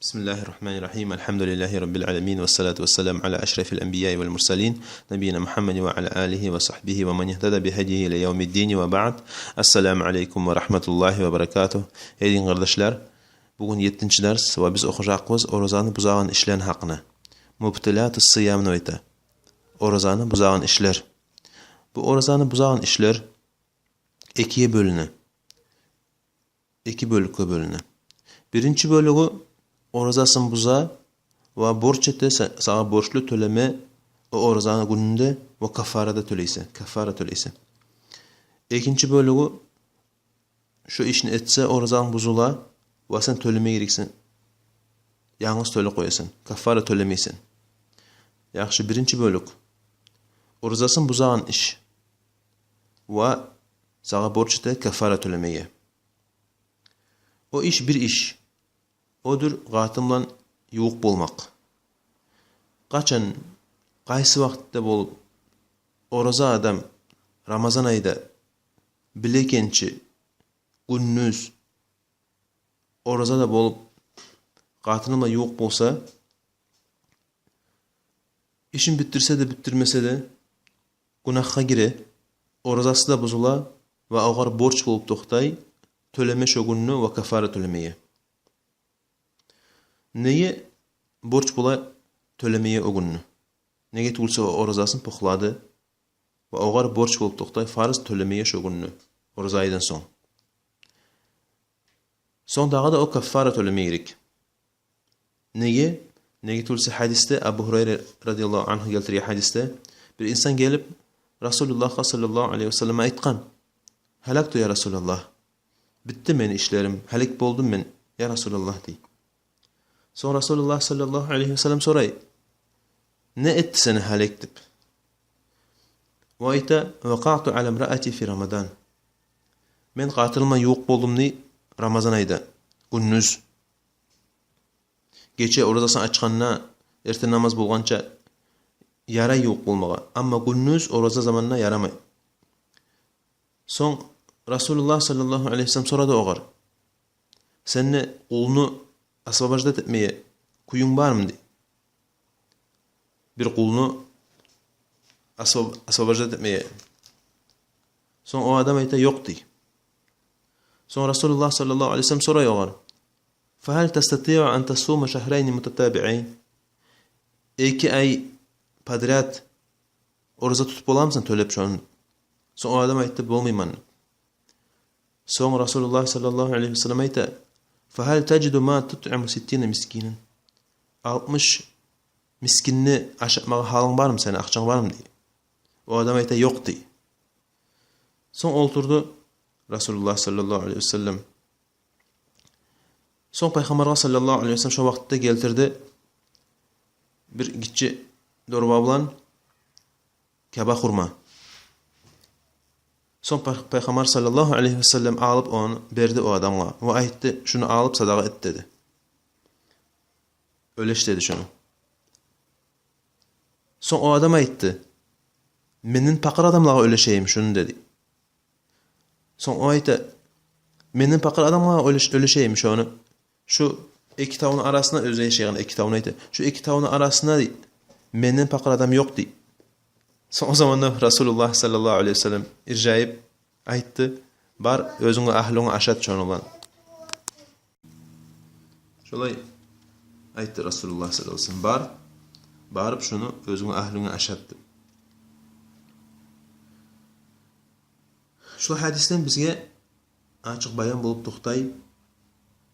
بسم الله الرحمن الرحيم الحمد لله رب العالمين والصلاة والسلام على أشرف الأنبياء والمرسلين نبينا محمد وعلى آله وصحبه ومن اهتدى بهديه إلى يوم الدين وبعد السلام عليكم ورحمة الله وبركاته. Ey kardeşler, bugün 7. ders ve biz okuyacağımız orazanı buzağın işleyen hakkında. Mubtilat-ı sıyam nöyti. Orazanı buzağın işler. Bu orazanı buzağın işler ikiye bölünü. İki bölükle bölünü. Birinci bölüğü orazasın buza ve borç ete sana borçlu töleme o orazanı gününde ve kafarada töleyse. Kafara töleyse. İkinci bölüğü şu işini etse orazanı buzula ve sen töleme gereksin. Yalnız töle koyasın. Kafara tölemeysin. Yaxşı birinci bölük. Orazasın buzağın iş. Ve sana borç ete kafara tölemeye. O iş bir iş. Odur qatımlan yuq bolmaq. Qaçan, qaysı vaqtda bolup, oraza adam Ramazan ayda bilekençi, günnüz, oraza da bolup, qatınımla yuq bolsa, işin bittirse de bittirmese de, günahqa gire, orazası da bozula ve ağır borç bolup toxtay, töleme şogununu ve kafara tölemeye. Neye borç bula tölemeye o gününü? Nege tulsa orazasın poxladı ve ağır borç bolup toxtay farz tölemeye şu gününü. Orazaydan son. Son dağı da o kafara tölemeye gerek. Nege? Nege tulsa hadiste Abu Hureyre radıyallahu anh geltiriyor hadiste bir insan gelip Resulullah sallallahu aleyhi ve sellem'e aytqan. Halaktu ya Resulullah. Bitti men işlerim. Halik boldum men ya Resulullah diye. Sonra Resulullah sallallahu aleyhi ve sellem soray. Ne etti seni halik dip? Ve ayta vaqa'tu ala imraati fi Ramazan. Men qatılma yo'q boldum ni Ramazan ayda. Günnüz. Gece orazasını açqanna erta namaz bolgancha yara yo'q bolmaga. Amma günnüz oraza zamanna yaramay. Son Resulullah sallallahu aleyhi ve sellem soradı oğar. Seni qulunu asabajda etmeye kuyun var mı? Bir qulunu asabajda etmeye. Son o adam ayta yok di. Son Resulullah sallallahu aleyhi ve sellem soray oğar. فهل تستطيع أن تصوم شهرين متتابعين? İki ay padrat oruza tutup olamsın tölep şu an. Son o adam ayta bolmayman. Son Resulullah sallallahu aleyhi ve sellem ayta فهل تجد ما تطعم 60 miskinen? 60 miskinni aşatmağa halın var mı senin? Akçan var mı diye. O adam ayta yok diye. Son oturdu Resulullah sallallahu aleyhi ve sellem. Son Peygamber sallallahu aleyhi ve sellem şu vakitte geltirdi. Bir gitçi dorbablan kaba hurma. Son Peygamber sallallahu aleyhi ve sellem alıp onu verdi o adamla. Ve aytti şunu alıp sadaqa et dedi. Öleş dedi şunu. Son o adam aytti. Menin pakır adamla öleşeyim şunu dedi. Son o aytti. Menin pakır adamla öleşeyim şunu. Şu iki tavuğun arasında özleşeyen iki tavuğun aytti. Şu iki tavuğun arasında menin pakır adam yok di. Son o zaman Resulullah sallallahu aleyhi ve sellem ircayip aytdı. Bar özüňe ahlyňa aşat şonu olan. Şolay aytdı Resulullah sallallahu aleyhi ve sellem. Barıp şunu özüňe ahlyňa aşatdı. Şu hadisten bizge açık bayan bolup toxtay.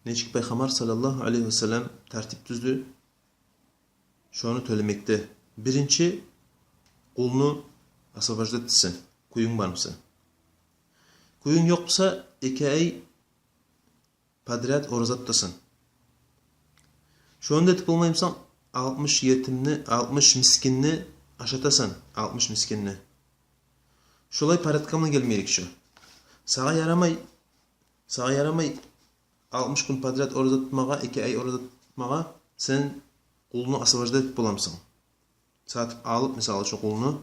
Neçik Peygamber sallallahu aleyhi ve sellem tertip düzdü. Şonu tölemekde. Birinci qulunu asabajda etsin. Kuyun var mısın? Kuyun yoksa 2 ay padrat oruza tutasın. Şu anda etip olmayımsan 60 yetimni, 60 miskinni aşatasın. 60 miskinni. Şolay paratkamla gelmeyerek şu. Sağa yaramay 60 gün padrat oruza tutmağa, 2 ay oruza tutmağa sen qulunu asabajda etip olamsın. Saat alıp misal şu qulunu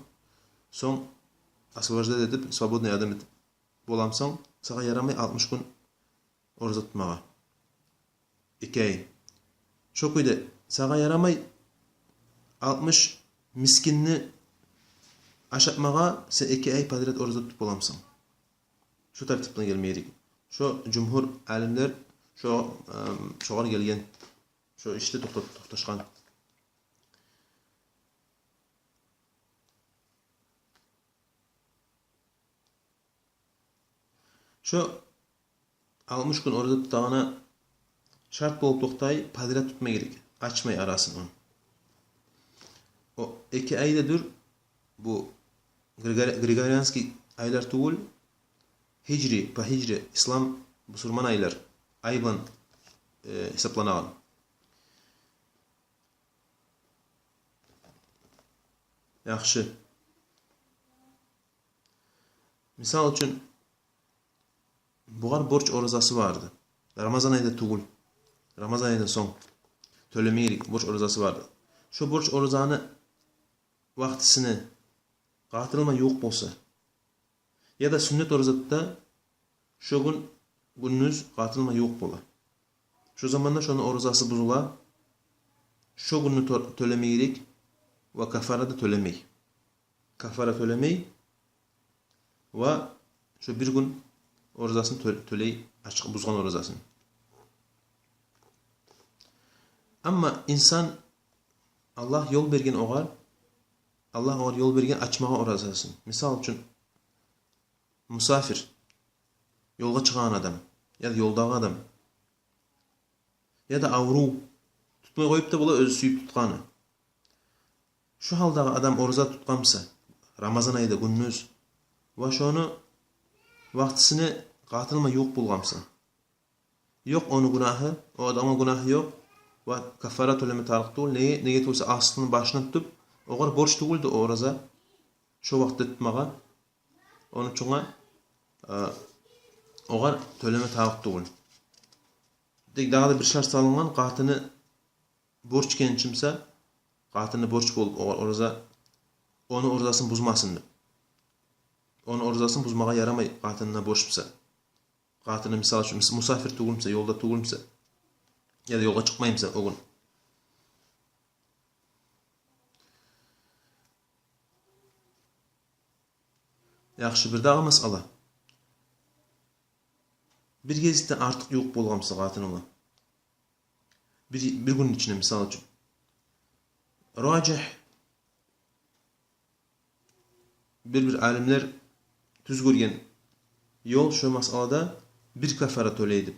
son asabajda edip svobodny adam etip bolamsan sağa yaramay 60 gün oruza tutmağa. 2 ay. Çok öyle. Sağa yaramay 60 miskinni aşatmağa sen 2 ay padret orada tutup olamsın. Şu tartipten gelmeyerek. Şu cumhur alimler şoğar gelgen. Şu işte to'xtashgan. Şu 60 gün orada tutağına şart bolup to'xtay padret tutma gerek. Açmay arasını. O 2 aydadır bu Gregorianski aylar tuğul Hicri, Hicri, İslam Müslüman aylar ay bilan hesaplanan. Yaxşı. Misal üçün buğar borç orazası vardı. Ramazan ayında tuğul. Ramazan ayında son. Tölemeyrik borç orazası vardı. Şu borç orazanı vaktisini qatırılma yok bolsa ya da sünnet orazatda şu gün gününüz qatırılma yok bola. Şu zamanda şonu orazası buzula. Şu gününü tölemeyrik ve kafara da tölemey. Kafara tölemey ve şu bir gün orazasını töley açık buzgan orazasını. Ama insan Allah yol bergen oğar Allah oğar yol bergen açmağa orazasın. Misal üçün musafir yolga çıkan adam ya da yoldagi adam ya da avru tutmay koyup da bola özü suyup tutkanı. Şu haldagi adam oraza tutkamsa Ramazan ayında günnüz ve şonu vaktisini qatılma yok bulgamsa. Yok onu günahı, o adamın günahı yok ve kafara tölemi tarık tuğul. Neye tuğulsa aslının başına tutup oğar borç tuğuldu o oraza şu vakti tutmağa. Onun çoğuna oğar tölemi tarık tuğul. Daha da bir şart salıngan qatını borç gençimse qatını borç bolup oraza onu orazasını buzmasın. Onu orazasını buzmağa yaramay qatınına borçmsa. Qatını misal üçün musafir tuğulmsa, yolda tuğulmsa ya da yola çıkmayımsa o gün. Yaxşı bir daha masala. Bir gezitten artık yok bolgamsa qatını ola. Bir gün içine misal üçün. Racih bir alimler tüz görgen yol şu masalada bir kafara töleydi.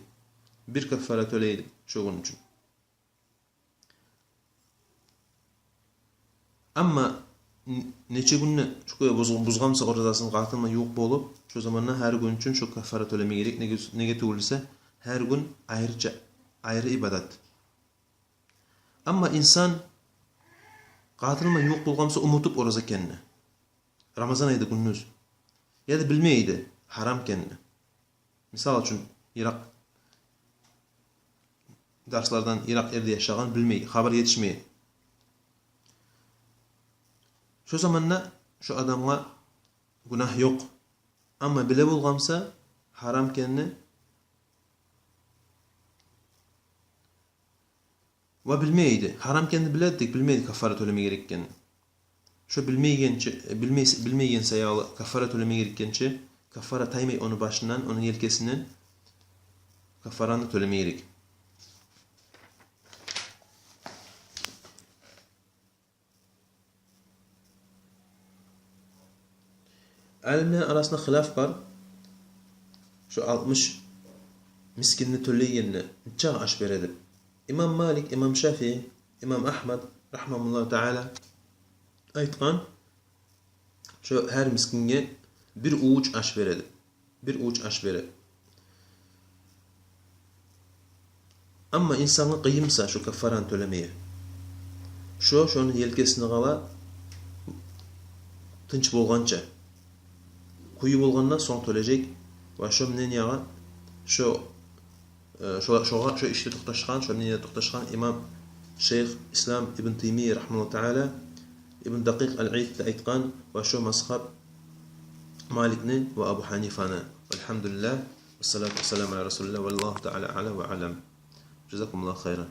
Bir kafara töleydi şu gün için. Ama neçe günne şu buzgamsa orazasını qatılma yok bolup şu zamanla her gün için şu kafara töleme gerek. Nege tügülse her gün ayrı ibadat. Ama insan qatılma yok bolgamsa umutup oraza kendine. Ramazan ayında günnüz. Ya da bilmeydi haram kendine. Misal üçün Irak derslerden Irak evde yaşayan bilmeyi, haber yetişmeyi. Şu zamanla şu adamla günah yok. Ama bile bulgamsa haram kendine ve bilmeydi. Haram kendine biledik, bilmeydi kafara töleme gerekken. Şu bilmeyen sayalı kafara töleme gerekkençe kafara taymay onu başından, onun yelkesinden kafaranı töleme gerek. Alimler arasında hilaf var. Şu 60 miskinni tölleyenine neçe aş beredi. İmam Malik, İmam Şafii, İmam Ahmed rahimahullah teala aytgan şu her miskinge bir uç aş beredi. Bir uç aş beredi. Ama insanlık kıyımsa şu kafaran tölemeye. Şunun yelkesini qala tınç bolgança. Kuyu bolgandan son tölecek. Ve şu menen yağa şu işte to'xtashgan, şu menen to'xtashgan İmam Şeyh İslam İbn Teymiye rahimahullah teala İbn Dakik al-Eid aytgan ve şu mazhab Malikni ve Abu Hanifa'ni. Elhamdülillah ve salatu ve selamu ala Resulullah ve Allah Teala ala ve alem. Cezakumullah khayran.